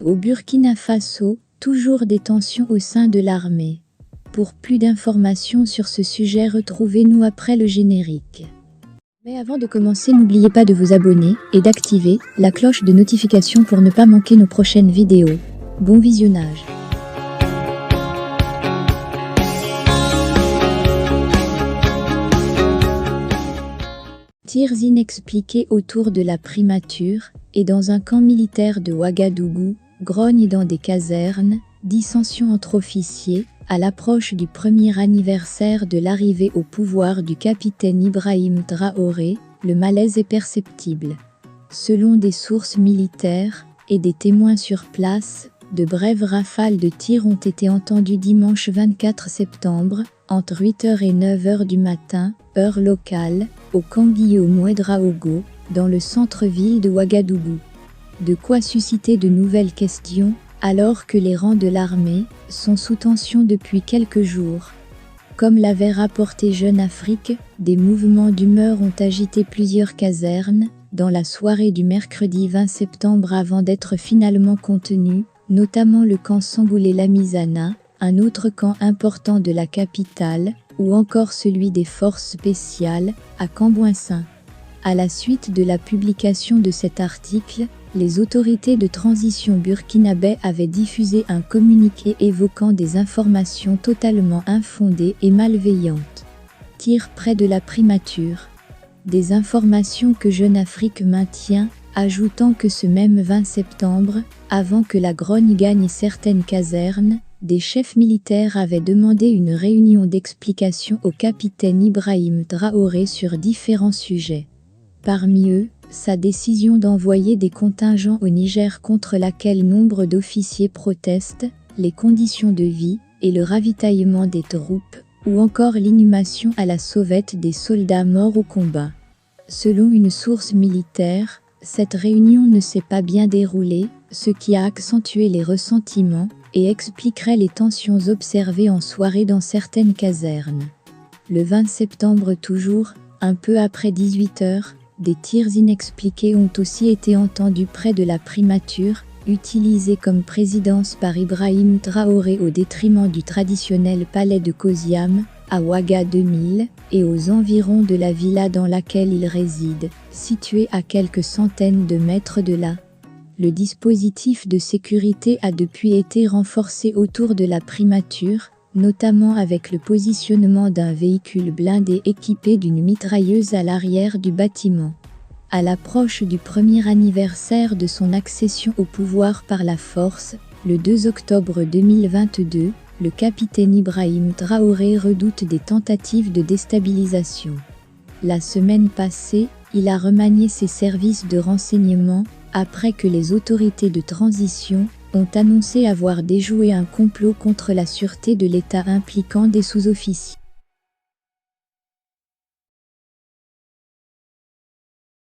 Au Burkina Faso, toujours des tensions au sein de l'armée. Pour plus d'informations sur ce sujet, retrouvez-nous après le générique. Mais avant de commencer, n'oubliez pas de vous abonner et d'activer la cloche de notification pour ne pas manquer nos prochaines vidéos. Bon visionnage. Tirs inexpliqués autour de la primature et dans un camp militaire de Ouagadougou, grogne dans des casernes, dissensions entre officiers, à l'approche du premier anniversaire de l'arrivée au pouvoir du capitaine Ibrahim Traoré, le malaise est perceptible. Selon des sources militaires et des témoins sur place, de brèves rafales de tirs ont été entendues dimanche 24 septembre, entre 8h et 9h du matin, heure locale, au camp Guillaume Ouedraogo, dans le centre-ville de Ouagadougou. De quoi susciter de nouvelles questions, alors que les rangs de l'armée sont sous tension depuis quelques jours. Comme l'avait rapporté Jeune Afrique, des mouvements d'humeur ont agité plusieurs casernes, dans la soirée du mercredi 20 septembre avant d'être finalement contenus, notamment le camp Sangoulé-Lamizana, un autre camp important de la capitale, ou encore celui des forces spéciales, à Cambouinsin. À la suite de la publication de cet article, les autorités de transition burkinabè avaient diffusé un communiqué évoquant des informations totalement infondées et malveillantes. Tir près de la primature. Des informations que Jeune Afrique maintient, ajoutant que ce même 20 septembre, avant que la grogne gagne certaines casernes, des chefs militaires avaient demandé une réunion d'explication au capitaine Ibrahim Traoré sur différents sujets. Parmi eux, sa décision d'envoyer des contingents au Niger contre laquelle nombre d'officiers protestent, les conditions de vie et le ravitaillement des troupes, ou encore l'inhumation à la sauvette des soldats morts au combat. Selon une source militaire, cette réunion ne s'est pas bien déroulée, ce qui a accentué les ressentiments et expliquerait les tensions observées en soirée dans certaines casernes. Le 20 septembre toujours, un peu après 18h, des tirs inexpliqués ont aussi été entendus près de la primature, utilisée comme présidence par Ibrahim Traoré au détriment du traditionnel palais de Koziam, à Ouaga 2000, et aux environs de la villa dans laquelle il réside, située à quelques centaines de mètres de là. Le dispositif de sécurité a depuis été renforcé autour de la primature, notamment avec le positionnement d'un véhicule blindé équipé d'une mitrailleuse à l'arrière du bâtiment. À l'approche du premier anniversaire de son accession au pouvoir par la force, le 2 octobre 2022, le capitaine Ibrahim Traoré redoute des tentatives de déstabilisation. La semaine passée, il a remanié ses services de renseignement, après que les autorités de transition ont annoncé avoir déjoué un complot contre la sûreté de l'État impliquant des sous-officiers.